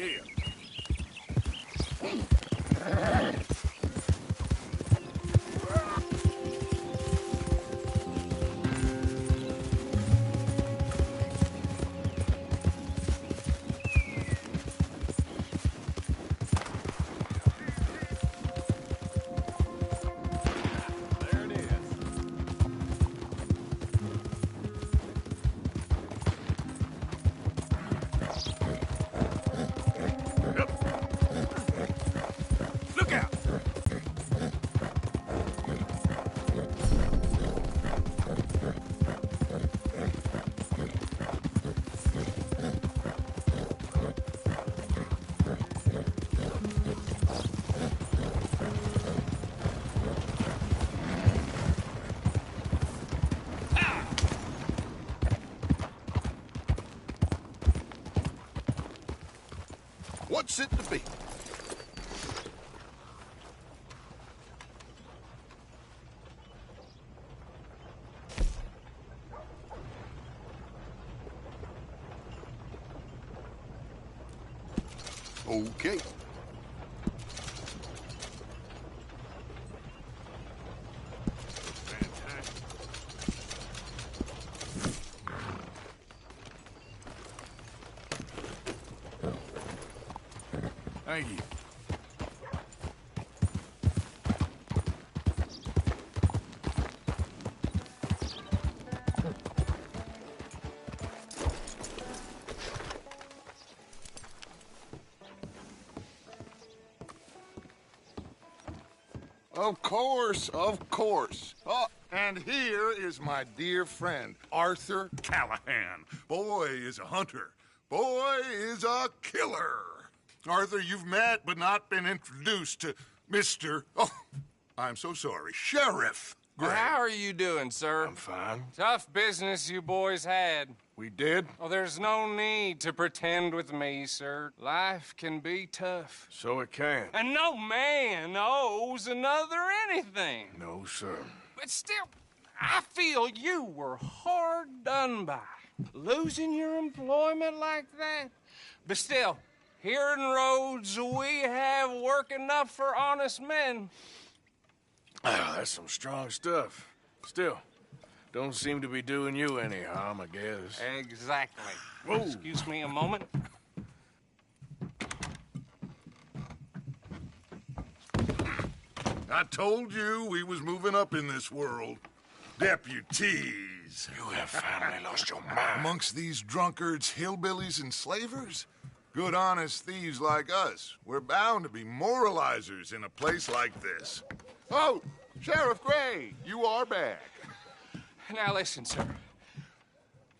Here. There it is. Look out! What's it to be? Okay. Fantastic. Thank you. Of course, of course. Oh, and here is my dear friend, Arthur Callahan. Boy is a hunter. Boy is a killer. Arthur, you've met but not been introduced to Mr. Oh, I'm so sorry, Sheriff Gray. How are you doing, sir? I'm fine. Tough business you boys had. We did, Oh, there's no need to pretend with me, sir. Life can be tough. so it can. And no man owes another anything. No, sir. But still, I feel you were hard done by. Losing your employment like that. But still, here in Rhodes, we have work enough for honest men. Ah, that's some strong stuff. Still, don't seem to be doing you any harm, I guess. Exactly. Whoa. Excuse me a moment. I told you we was moving up in this world. Deputies. You have finally lost your mind. Amongst these drunkards, hillbillies, and slavers? Good, honest thieves like us. We're bound to be moralizers in a place like this. Oh, Sheriff Gray, you are back. Now listen, sir.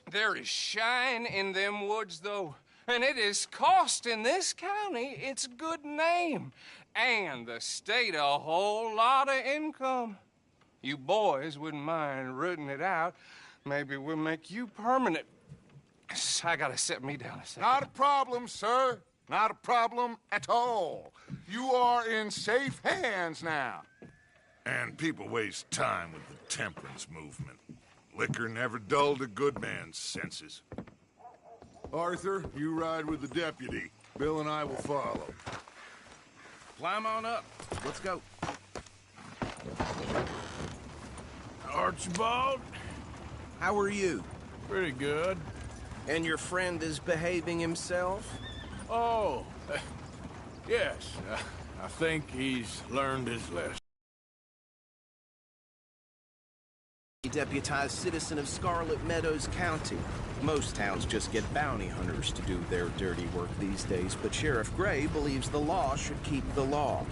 There is shine in them woods, though, and it is costing this county its good name and the state a whole lot of income. You boys wouldn't mind rooting it out. Maybe we'll make you permanent. I gotta sit me down a second. Not a problem, sir. Not a problem at all. You are in safe hands now. And people waste time with the temperance movement. Liquor never dulled a good man's senses. Arthur, you ride with the deputy. Bill and I will follow. Climb on up. Let's go. Archibald? How are you? Pretty good. And your friend is behaving himself? Oh, yes. I think he's learned his lesson. A deputized citizen of Scarlet Meadows County. Most towns just get bounty hunters to do their dirty work these days, but Sheriff Gray believes the law should keep the law.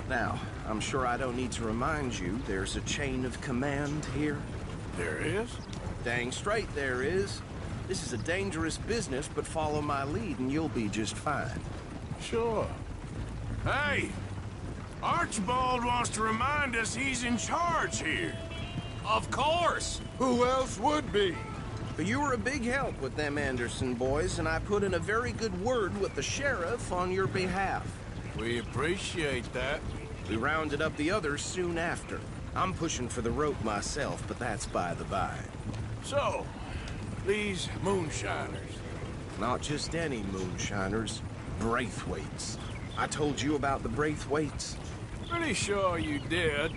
Now, I'm sure I don't need to remind you, there's a chain of command here. There is? Dang straight there is. This is a dangerous business, but follow my lead and you'll be just fine. Sure. Hey! Archibald wants to remind us he's in charge here. Of course! Who else would be? But you were a big help with them Anderson boys, and I put in a very good word with the sheriff on your behalf. We appreciate that. We rounded up the others soon after. I'm pushing for the rope myself, but that's by the by. So, these moonshiners. Not just any moonshiners. Braithwaites. I told you about the Braithwaites. Pretty sure you did.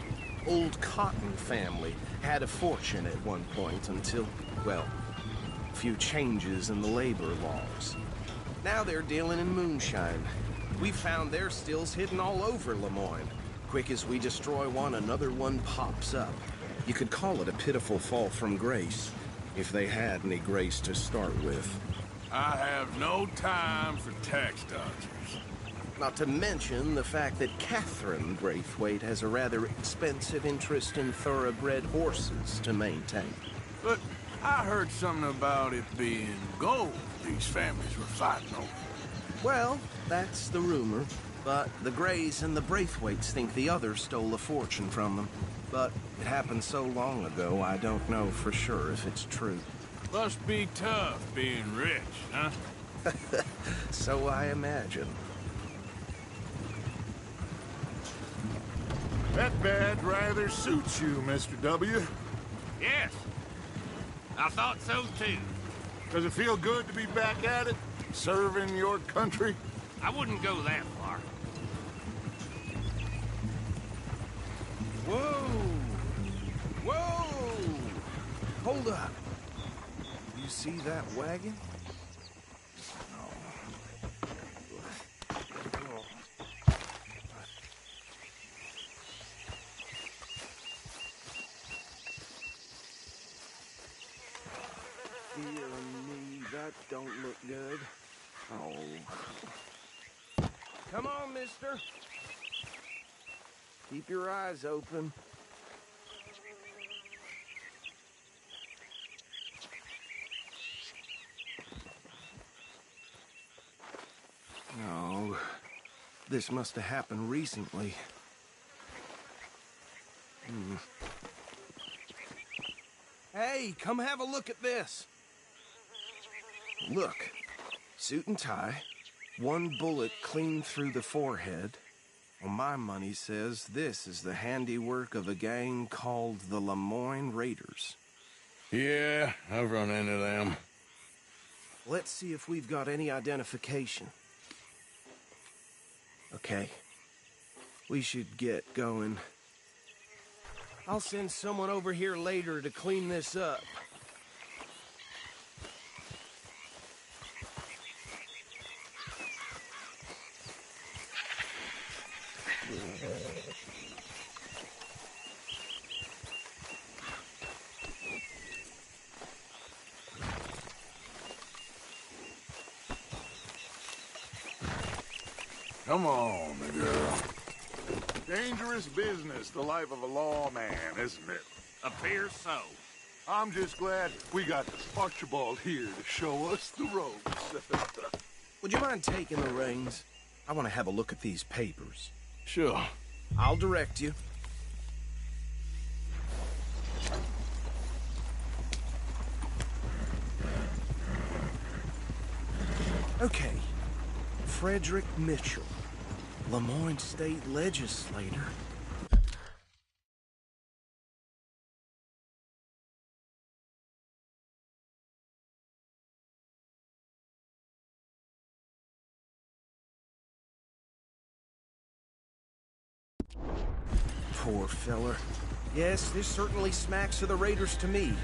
Old Cotton family had a fortune at one point until, well, a few changes in the labor laws. Now they're dealing in moonshine. We found their stills hidden all over Lemoyne. Quick as we destroy one, another one pops up. You could call it a pitiful fall from grace, if they had any grace to start with. I have no time for tax dodgers. Not to mention the fact that Catherine Braithwaite has a rather expensive interest in thoroughbred horses to maintain. But I heard something about it being gold these families were fighting over. Well, that's the rumor. But the Greys and the Braithwaites think the others stole a fortune from them. But it happened so long ago, I don't know for sure if it's true. Must be tough being rich, huh? So I imagine. That badge rather suits you, Mr. W. Yes. I thought so too. Does it feel good to be back at it? Serving your country? I wouldn't go that far. Whoa! Whoa! Hold up. You see that wagon? Dear me, that don't look good. Oh. Come on, mister. Keep your eyes open. No. This must have happened recently. Hey, come have a look at this. Look. Suit and tie. One bullet clean through the forehead. Well, my money says this is the handiwork of a gang called the Lemoyne Raiders. Yeah, I've run into them. Let's see if we've got any identification. Okay. We should get going. I'll send someone over here later to clean this up. Come on, girl. Dangerous business, the life of a lawman, isn't it? Appears so. I'm just glad we got Archibald here to show us the ropes. Would you mind taking the reins? I want to have a look at these papers. Sure. I'll direct you. Okay. Frederick Mitchell, Lemoyne State Legislator. Poor feller. Yes, this certainly smacks of the Raiders to me.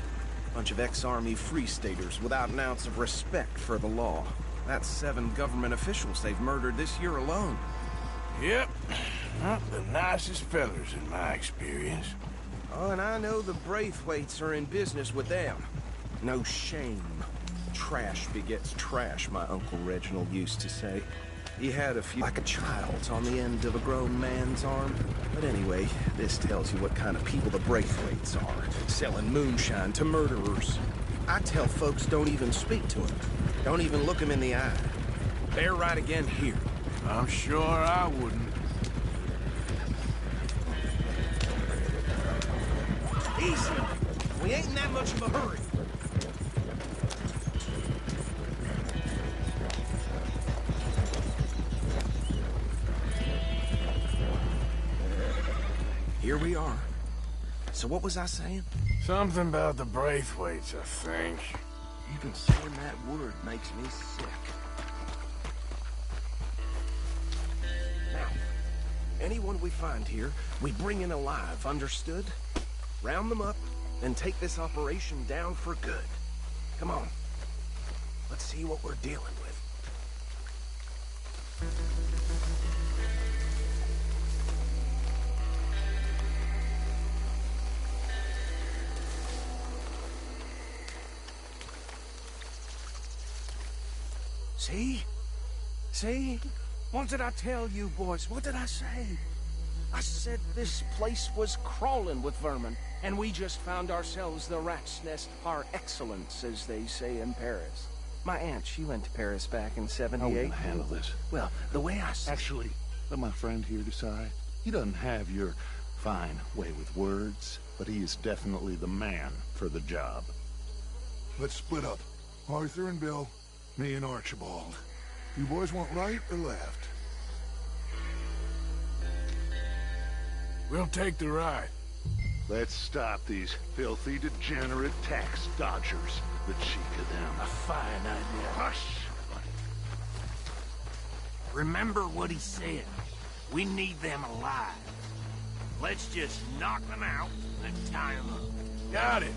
Bunch of ex-Army Free Staters without an ounce of respect for the law. That's 7 government officials they've murdered this year alone. Yep. Not the nicest fellers in my experience. Oh, and I know the Braithwaites are in business with them. No shame. Trash begets trash, my Uncle Reginald used to say. He had a few like a child's on the end of a grown man's arm. But anyway, this tells you what kind of people the Braithwaites are. Selling moonshine to murderers. I tell folks don't even speak to them. Don't even look them in the eye. They're right again here. I'm sure I wouldn't. Easy. We ain't in that much of a hurry. Here we are. So what was I saying? Something about the Braithwaites, I think. Even saying that word makes me sick. Anyone we find here, we bring in alive, understood? Round them up, and take this operation down for good. Come on. Let's see what we're dealing with. See? See? What did I tell you, boys? What did I say? I said this place was crawling with vermin, and we just found ourselves the rat's nest par excellence, as they say in Paris. My aunt, she went to Paris back in '78. How are we gonna handle this? Well, the way I see... Actually, let my friend here decide. He doesn't have your fine way with words, but he is definitely the man for the job. Let's split up. Arthur and Bill, me and Archibald. You boys want right or left? We'll take the ride. Let's stop these filthy, degenerate tax dodgers. The cheek of them. A fine idea. Hush! Remember what he said. We need them alive. Let's just knock them out and tie them up. Got it,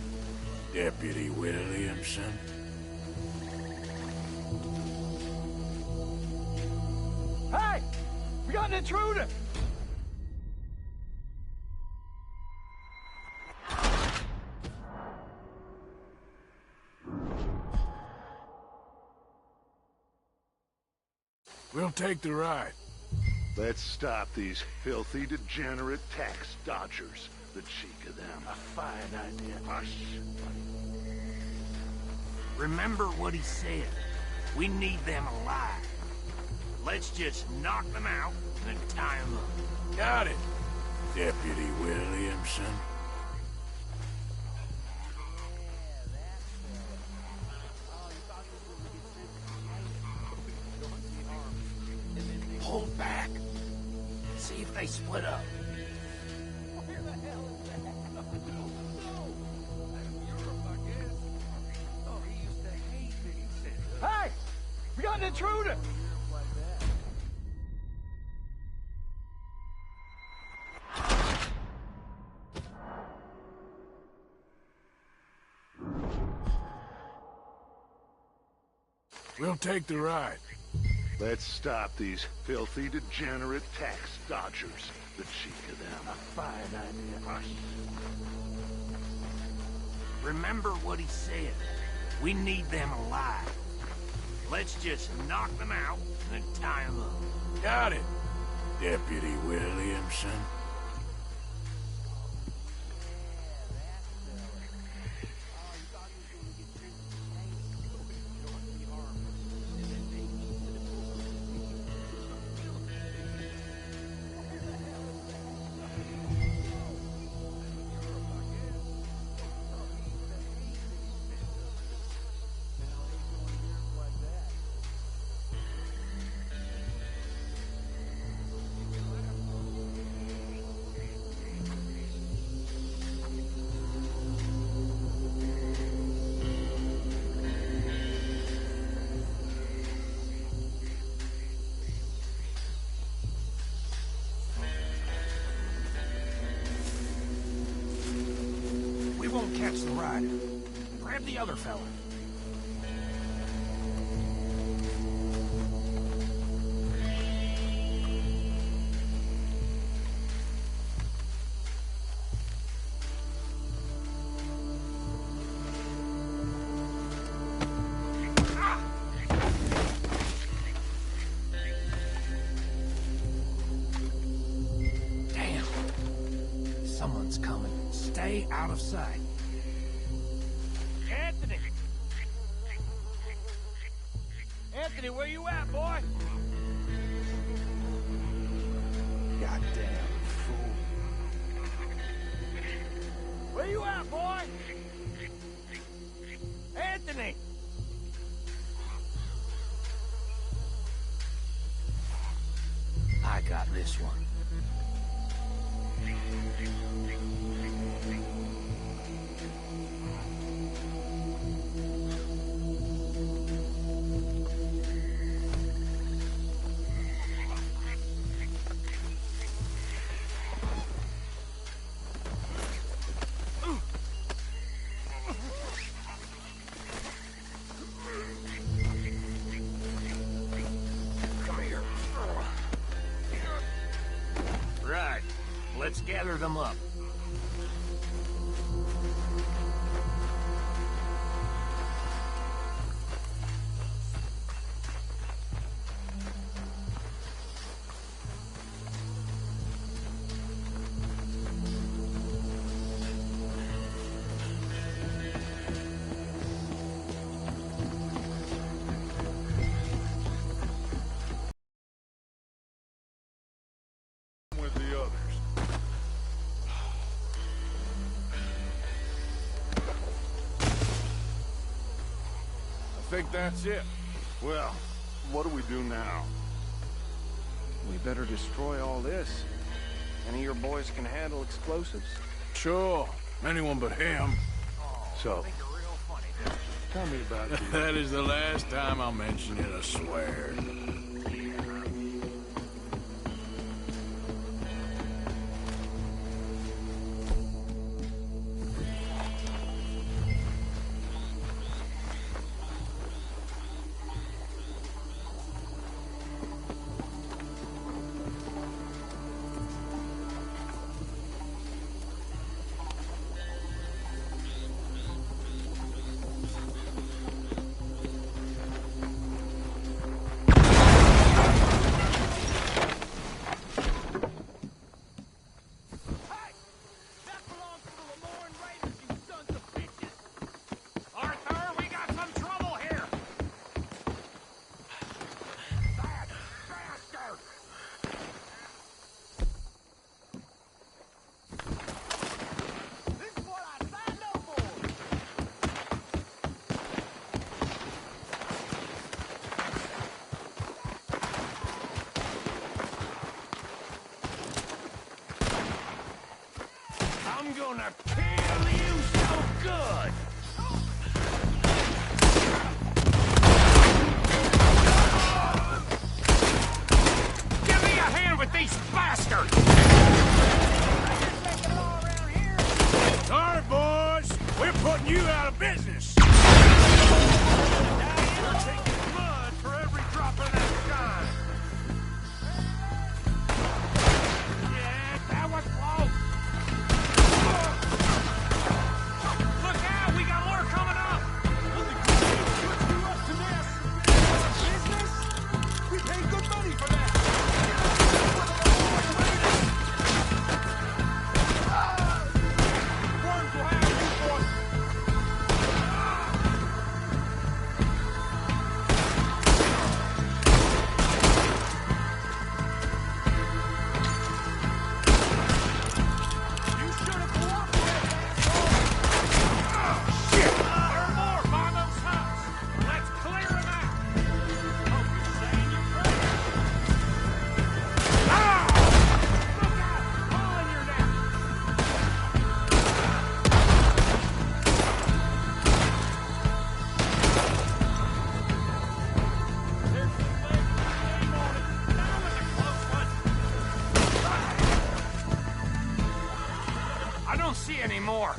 Deputy Williamson. Hey! We got an intruder! We'll take the ride. Let's stop these filthy, degenerate tax dodgers. The cheek of them. A fine idea. Hush! Remember what he said. We need them alive. Let's just knock them out and tie them up. Got it, Deputy Williamson. Hold back. See if they split up. Hey! We got an intruder! We'll take the ride. Let's stop these filthy, degenerate tax dodgers. The cheek of them. A fine idea. Hush! Remember what he said. We need them alive. Let's just knock them out and tie them up. Got it, Deputy Williamson. Catch the rider. Grab the other fella. Damn. Someone's coming. Stay out of sight. Anthony! Anthony, where you at, boy? Goddamn fool. Where you at, boy? Anthony! I got this one. Let's gather them up. With the others. I think that's it. Well, what do we do now? We better destroy all this. Any of your boys can handle explosives? Sure. Anyone but him. So, tell me about the... That is the last time I'll mention it, I swear. I'm gonna kill you so good! Give me a hand with these bastards! Sorry, boys. We're putting you out of business. We're taking blood for every drop of that shine! Yeah, that was close! Look out! We got more coming up! Business? We paid good money for that! Worms will have you, boys! You should have cooperated, asshole! Shit! There are more by those huts! Let's clear them out! Hope you're saying your prayers! Ah! Look out! All in your neck! There's some legs with the name on it. That was a close one! I don't see any more.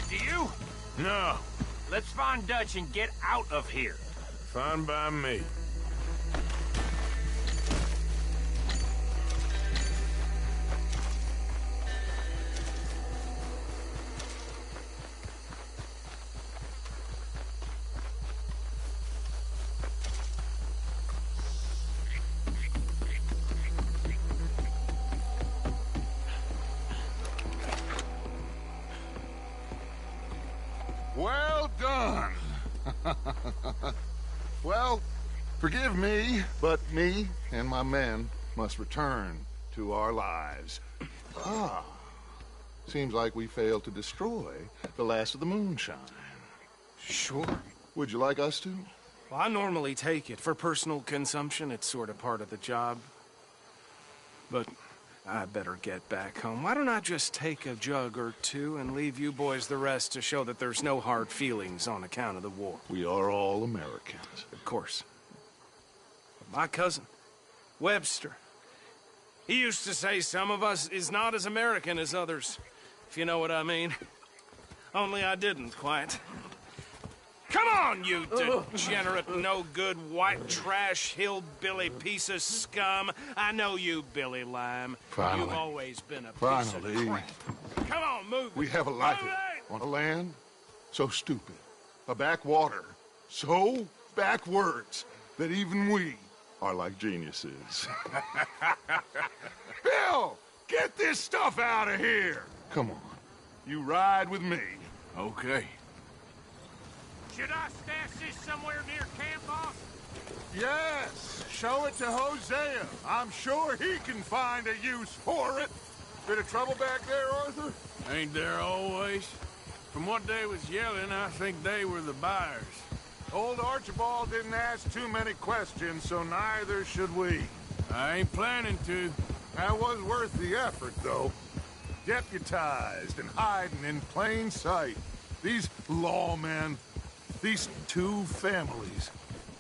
Do you? No. Let's find Dutch and get out of here. Fine by me. Well done. Well, forgive me, but me and my men must return to our lives. Ah, seems like we failed to destroy the last of the moonshine. Sure. Would you like us to? Well, I normally take it. For personal consumption, it's sort of part of the job. But I better get back home. Why don't I just take a jug or two and leave you boys the rest to show that there's no hard feelings on account of the war? We are all Americans. Of course. But my cousin, Webster, he used to say some of us is not as American as others, if you know what I mean. Only I didn't quite. Come on, you degenerate, no-good, white trash, hillbilly piece of scum. I know you, Billy Lime. Finally. You've always been a piece Finally. of crap. Come on, move it. We have a life Move it! on a land so stupid, a backwater so backwards that even we are like geniuses. Bill, get this stuff out of here. Come on, you ride with me. Okay. Should I stash this somewhere near camp, boss? Yes, show it to Hosea. I'm sure he can find a use for it. Bit of trouble back there, Arthur? Ain't there always? From what they was yelling, I think they were the buyers. Old Archibald didn't ask too many questions, so neither should we. I ain't planning to. That was worth the effort, though. Deputized and hiding in plain sight. These lawmen, these two families.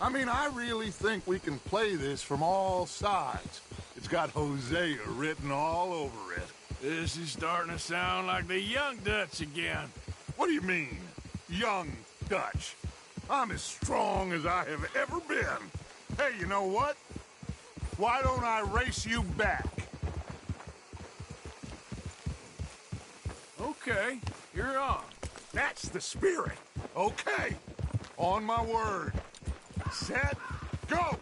I mean, I really think we can play this from all sides. It's got Hosea written all over it. This is starting to sound like the Young Dutch again. What do you mean, young Dutch? I'm as strong as I have ever been. Hey, you know what? Why don't I race you back? Okay, you're on. That's the spirit. Okay. On my word. Set, go!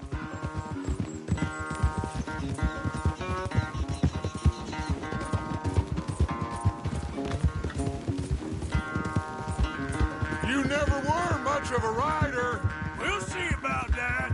You never were much of a rider. We'll see about that.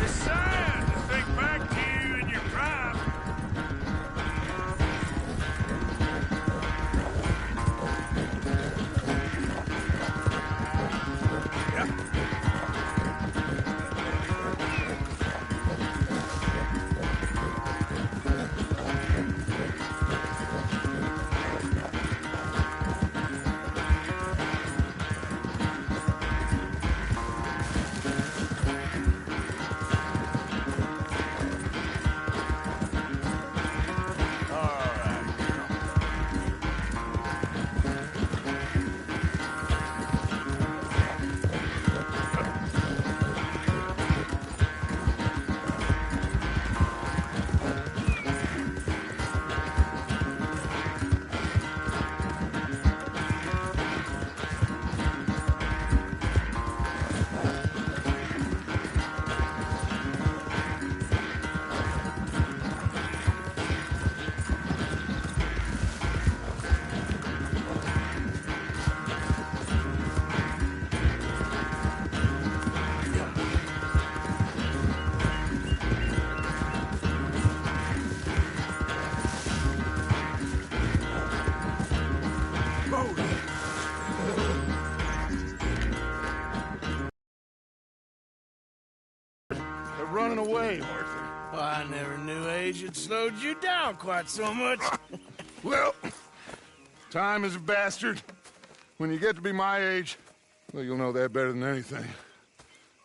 It's sad to think back to you in your prime. They're running away, Arthur. Well, I never knew age had slowed you down quite so much. Well, time is a bastard. When you get to be my age, well, you'll know that better than anything.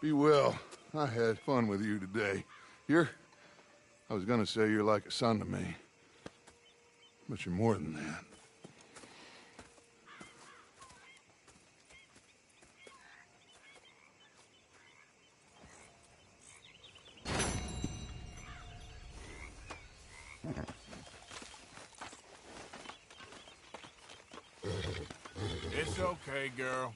Be well. I had fun with you today. I was gonna say you're like a son to me. But you're more than that. It's okay, girl.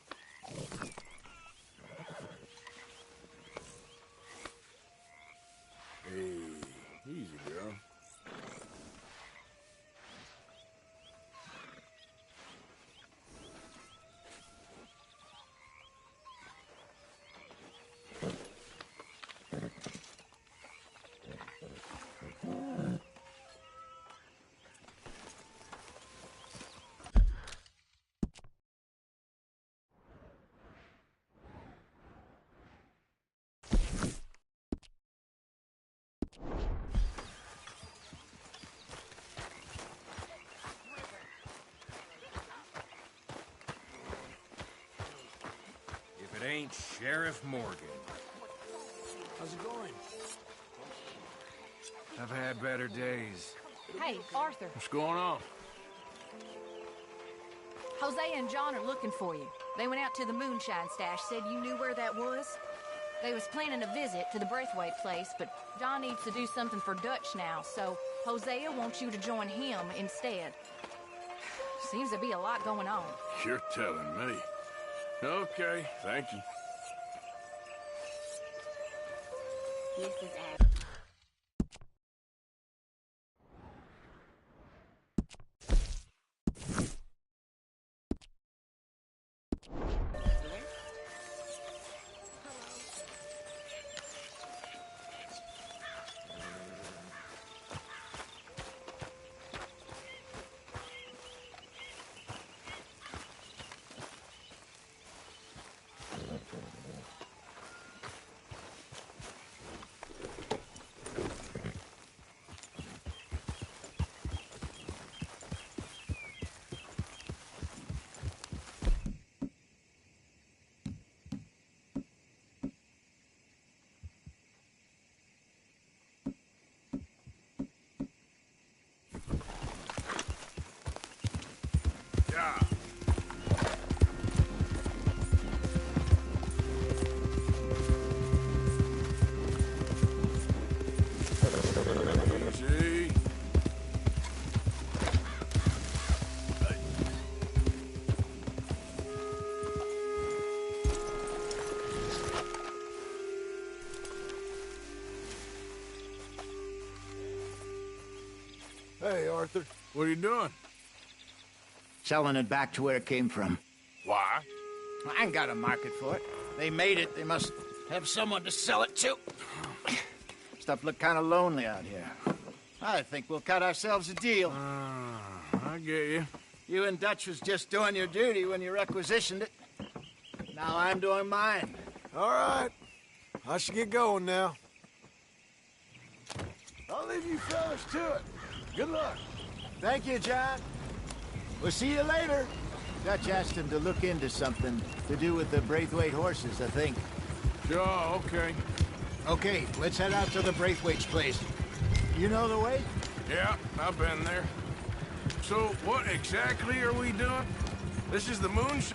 Hey, easy, girl. ain't Sheriff Morgan. How's it going? I've had better days. Hey, Arthur. What's going on? Hosea and John are looking for you. They went out to the moonshine stash, said you knew where that was. They was planning a visit to the Braithwaite place, but John needs to do something for Dutch now, so Hosea wants you to join him instead. Seems to be a lot going on. You're telling me. Okay, thank you. This is Adam. Easy. Hey, Arthur. What are you doing? Selling it back to where it came from. Why? I ain't got a market for it. They made it. They must have someone to sell it to. Stuff look kind of lonely out here. I think we'll cut ourselves a deal. I get you. You and Dutch was just doing your duty when you requisitioned it. Now I'm doing mine. All right. I should get going now. I'll leave you fellas to it. Good luck. Thank you, John. We'll see you later. Dutch asked him to look into something to do with the Braithwaite horses, I think. Sure, okay. Okay, let's head out to the Braithwaite's place. You know the way? Yeah, I've been there. So, what exactly are we doing? This is the moonshine